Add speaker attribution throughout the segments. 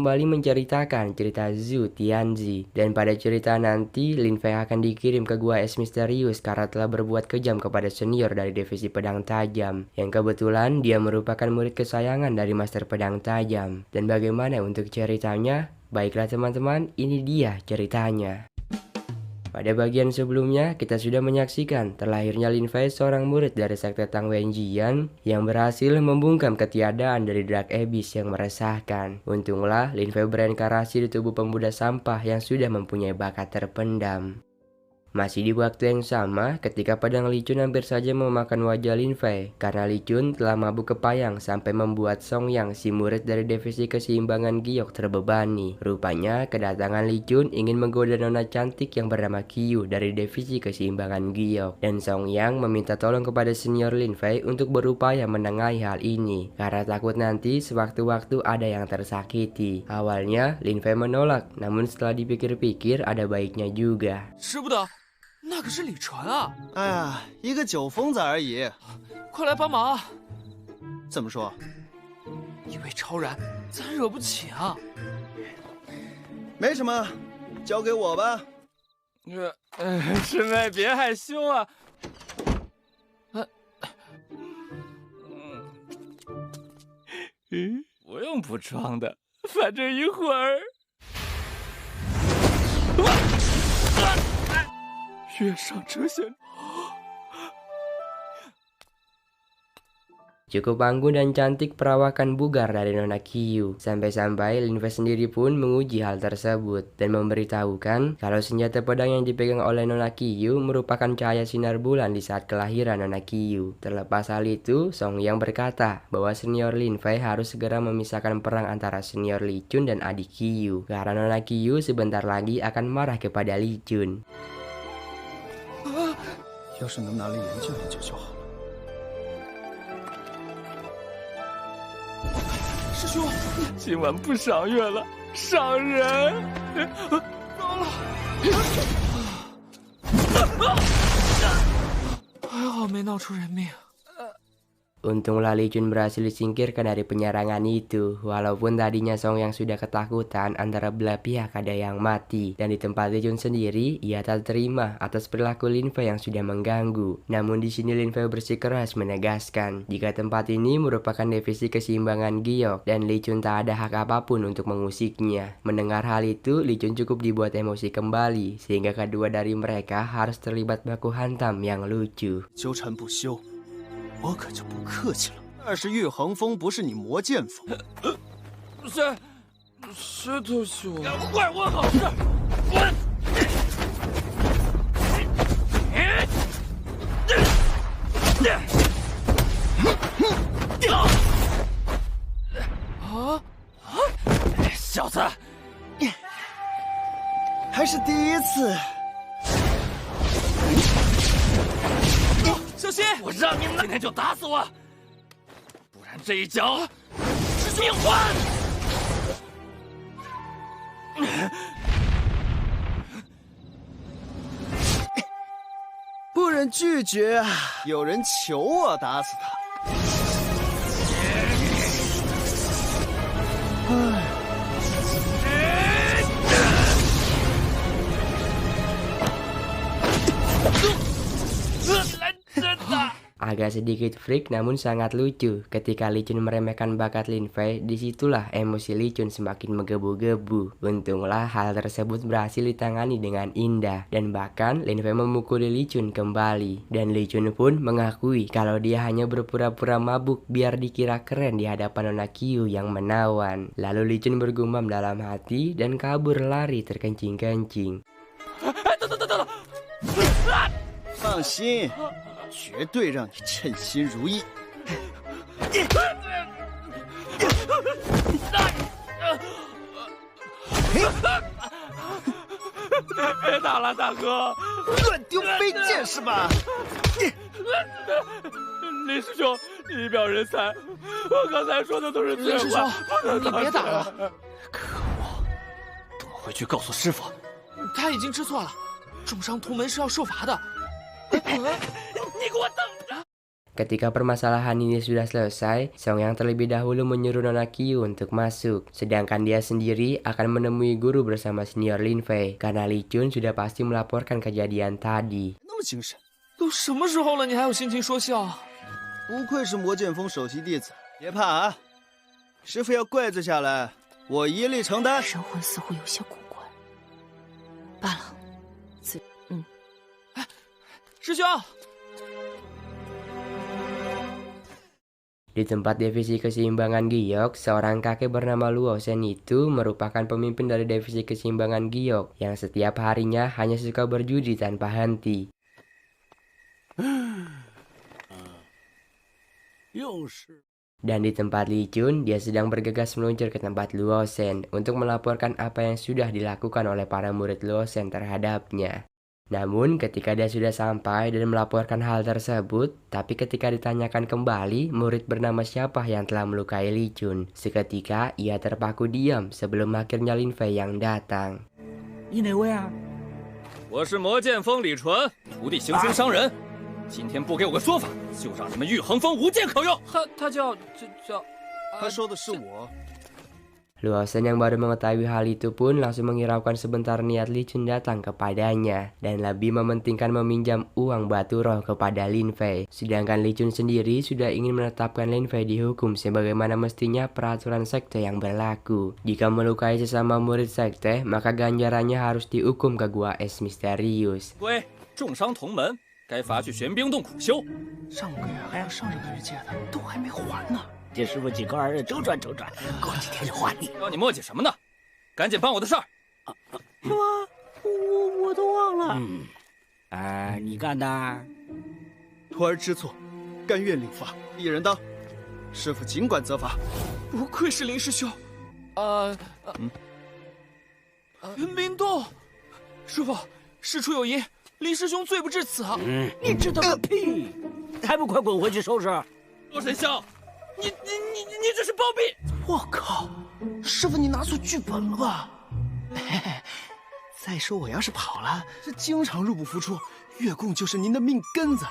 Speaker 1: kembali menceritakan cerita Zhu Tianzi. Dan pada cerita nanti, Lin Fei akan dikirim ke gua es misterius karena telah berbuat kejam kepada senior dari divisi pedang tajam. Yang kebetulan dia merupakan murid kesayangan dari Master Pedang Tajam. Dan bagaimana untuk ceritanya? Baiklah teman-teman, ini dia ceritanya. Pada bagian sebelumnya, kita sudah menyaksikan terlahirnya Lin Fei, seorang murid dari sekte Tang Wenjian yang berhasil membungkam ketiadaan dari Dark Abyss yang meresahkan. Untunglah Lin Fei bereinkarnasi di tubuh pemuda sampah yang sudah mempunyai bakat terpendam. Masih di waktu yang sama, ketika pedang Li Chun hampir saja memakan wajah Lin Fei karena Li Chun telah mabuk kepayang sampai membuat Song Yang, si murid dari divisi keseimbangan giok, terbebani. Rupanya kedatangan Li Chun ingin menggoda nona cantik yang bernama Qiu dari divisi keseimbangan giok, dan Song Yang meminta tolong kepada senior Lin Fei untuk berupaya menengahi hal ini karena takut nanti sewaktu-waktu ada yang tersakiti. Awalnya Lin Fei menolak, namun setelah dipikir-pikir ada baiknya juga.
Speaker 2: 使不得，那可是李纯啊！
Speaker 3: 哎呀，一个酒疯子而已。
Speaker 2: 快来帮忙！
Speaker 3: 怎么说？
Speaker 2: 一位超然，咱惹不起啊！
Speaker 3: 没什么，交给我吧。
Speaker 2: 师妹别害羞啊！不用补妆的，反正一会儿。月上折弦。
Speaker 1: Cukup anggun dan cantik perawakan bugar dari nona Qiu. Sampai-sampai Lin Fei sendiri pun menguji hal tersebut dan memberitahukan kalau senjata pedang yang dipegang oleh nona Qiu merupakan cahaya sinar bulan di saat kelahiran nona Qiu. Terlepas hal itu, Song Yang berkata bahwa senior Lin Fei harus segera memisahkan perang antara senior Li Chun dan adik Qiu karena nona Qiu sebentar lagi akan marah kepada Li Chun.
Speaker 3: 要是能拿来研究研究就好了。
Speaker 2: 师兄，今晚不赏月了，赏人！糟了！还好没闹出人命。
Speaker 1: Untunglah Li Chun berhasil disingkirkan dari penyerangan itu. Walaupun tadinya Song Yang sudah ketakutan antara belah pihak ada yang mati. Dan di tempat Li Chun sendiri, ia tak terima atas perilaku Lin Fei yang sudah mengganggu. Namun di sini Lin Fei bersikeras menegaskan jika tempat ini merupakan divisi keseimbangan giok dan Li Chun tak ada hak apapun untuk mengusiknya. Mendengar hal itu, Li Chun cukup dibuat emosi kembali sehingga kedua dari mereka harus terlibat baku hantam yang lucu.
Speaker 3: 纠缠不休，我可就不客气了。那是玉衡风，不是你魔剑锋。
Speaker 2: 石头兄，快问好事！滚！小子，
Speaker 3: 还是第一次。
Speaker 2: 小心！我让你今天就打死我，不然这一脚是命还！
Speaker 3: 不忍拒绝啊！有人求我打死他。唉。
Speaker 1: Agak sedikit freak namun sangat lucu. Ketika Li Chun meremehkan bakat Lin Fei, disitulah emosi Li Chun semakin menggebu-gebu. Untunglah hal tersebut berhasil ditangani dengan indah. Dan bahkan Lin Fei memukuli Li Chun kembali. Dan Li Chun pun mengakui kalau dia hanya berpura-pura mabuk biar dikira keren di hadapan nona Qiu yang menawan. Lalu Li Chun bergumam dalam hati dan kabur lari terkencing-kencing.
Speaker 3: 放心。 绝对让你称心如意！
Speaker 2: 别打了，大哥！
Speaker 3: 乱丢飞剑是吧？
Speaker 2: 林师兄，你一表人才，我刚才说的都是醉话。林师兄，你别打了！可恶！等我回去告诉师傅，他已经知错了，重伤同门是要受罚的。你给我等着！
Speaker 1: Ketika permasalahan ini sudah selesai, Song Yang terlebih dahulu menyuruh Nona Qiu untuk masuk, sedangkan dia sendiri akan menemui guru bersama senior Lin Fei, karena Li Chun sudah pasti melaporkan kejadian tadi.
Speaker 3: 那么精神，
Speaker 2: 都什么时候了，你还有心情说笑？
Speaker 3: 不愧是魔剑锋首席弟子。别怕啊，师傅要怪罪下来，我一力承担。
Speaker 4: 神魂似乎有些古怪。罢了，
Speaker 2: 师兄。
Speaker 1: Di tempat divisi keseimbangan giok, seorang kakek bernama Luo Shen itu merupakan pemimpin dari divisi keseimbangan giok yang setiap harinya hanya suka berjudi tanpa henti. Dan di tempat Li Chun, dia sedang bergegas meluncur ke tempat Luo Shen untuk melaporkan apa yang sudah dilakukan oleh para murid Luo Shen terhadapnya. Namun ketika dia sudah sampai dan melaporkan hal tersebut, tapi ketika ditanyakan kembali murid bernama siapa yang telah melukai Li Chun, seketika ia terpaku diam sebelum akhirnya Lin Fei yang datang.
Speaker 5: 你哪位啊？
Speaker 2: 我是魔剑锋李纯，徒弟行凶伤人，今天不给我个说法，就让你们玉衡峰无剑可用。他叫。
Speaker 3: 他说的是我。
Speaker 1: Luo Shen yang baru mengetahui hal itu pun langsung menghiraukan sebentar niat Li Chun datang kepadanya dan lebih mementingkan meminjam uang batu roh kepada Lin Fei. Sedangkan Li Chun sendiri sudah ingin menetapkan Lin Fei dihukum sebagaimana mestinya peraturan sekte yang berlaku. Jika melukai sesama murid sekte, maka ganjarannya harus dihukum ke gua es misterius.
Speaker 2: 归重伤同门，该罚去玄冰洞苦修。
Speaker 5: 上个月还要上这个月借的，都还没还呢。 这师傅几个儿子周转，过几天就还你。
Speaker 2: 要你磨叽什么呢？赶紧办我的事儿。
Speaker 5: 是吗？我都忘了。你干的？
Speaker 3: 徒儿知错，甘愿领罚，一人当。师傅尽管责罚。
Speaker 2: 不愧是林师兄。玄冰洞，师傅，事出有因，林师兄罪不至此啊。
Speaker 5: 你知道个屁！还不快滚回去收拾！
Speaker 2: 罗神香。 你这是包庇！
Speaker 3: 我靠，师傅你拿错剧本了吧？再说我要是跑了，这经常入不敷出，月供就是您的命根子。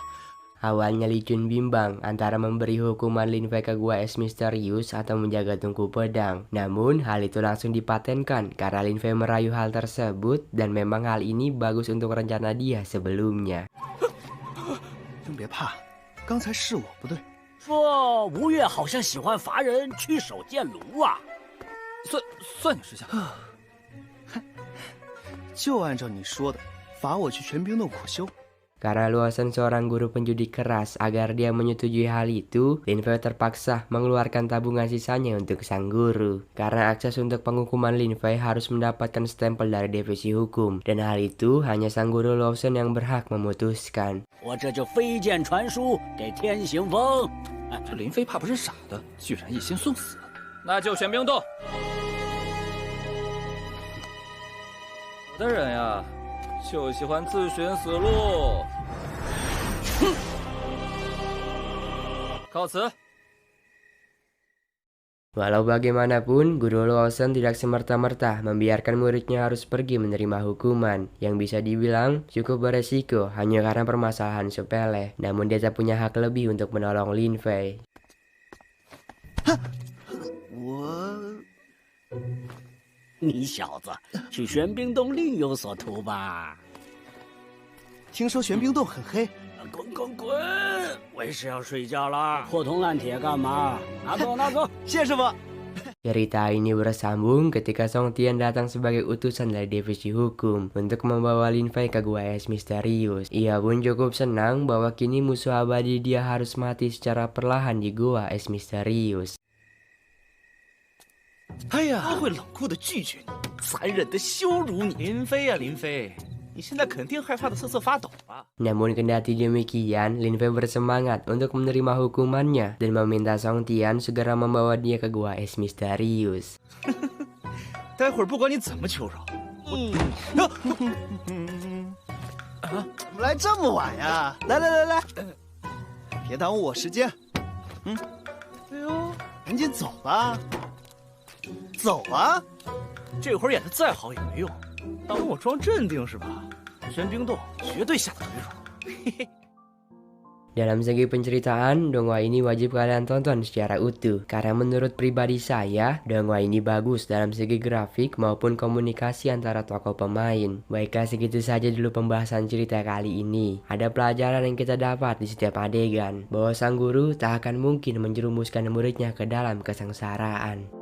Speaker 1: Awalnya Li Chun bimbang antara memberi hukuman Lin Fei ke gua es misterius atau menjaga tungku pedang. Namun hal itu langsung dipatenkan karena Lin Fei merayu hal tersebut dan memang hal ini bagus untuk rencana dia sebelumnya.
Speaker 3: 真别怕，刚才是我不对。
Speaker 5: 说吴越好像喜欢罚人屈手见炉啊！
Speaker 2: 算你识相。
Speaker 3: 就按照你说的，罚我去玄冰洞苦修。
Speaker 1: Karena Luo Shen seorang guru penjudi keras, agar dia menyetujui hal itu, Lin Fei terpaksa mengeluarkan tabungan sisanya untuk sang guru. Karena akses untuk penghukuman Lin Fei harus mendapatkan stempel dari divisi hukum, dan hal itu hanya sang guru Luo Shen yang berhak memutuskan.
Speaker 5: 我这就飞剑传书给天行峰。
Speaker 2: 这林飞怕不是傻的，居然一心送死。那就玄冰洞。有的人呀，就喜欢自寻死路。告辞。
Speaker 1: Walau bagaimanapun, Guru Luo Shen tidak semerta-merta membiarkan muridnya harus pergi menerima hukuman yang bisa dibilang cukup beresiko hanya karena permasalahan sepele. Namun dia tak punya hak lebih untuk menolong Lin Fei.
Speaker 5: 你小子去玄冰洞另有所图吧？
Speaker 3: 听说玄冰洞很黑。
Speaker 5: 滚！为师要睡觉了，破铜烂铁干嘛？拿走！
Speaker 3: 谢师傅。
Speaker 1: Cerita ini bersambung ketika Song Tian datang sebagai utusan dari divisi hukum untuk membawa Lin Fei ke gua es misterius. Ia pun cukup senang bahwa kini musuh abadi dia harus mati secara perlahan di gua es misterius.
Speaker 3: 哎呀，他会冷酷的拒绝你，残忍的羞辱你。林飞呀，林飞，你现在肯定害怕的瑟瑟发抖吧？
Speaker 1: Namun kendati demikian, Lin Fei bersemangat untuk menerima hukumannya dan meminta Song Tian segera membawa dia ke gua es misterius.
Speaker 3: 待会儿不管你怎么求饶，怎么来这么晚呀？来，别耽误我时间。哎呦，赶紧走吧。 走啊！这会儿演的再好也没用，当我装镇定是吧？玄冰洞绝对下得为主。嘿嘿。
Speaker 1: Dalam segi penceritaan, dongeng ini wajib kalian tonton secara utuh. Karena menurut pribadi saya, dongeng ini bagus dalam segi grafik maupun komunikasi antara tokoh pemain. Baiklah, segitu saja dulu pembahasan cerita kali ini. Ada pelajaran yang kita dapat di setiap adegan, bahwa sang guru tak akan mungkin menjerumuskan muridnya ke dalam kesengsaraan.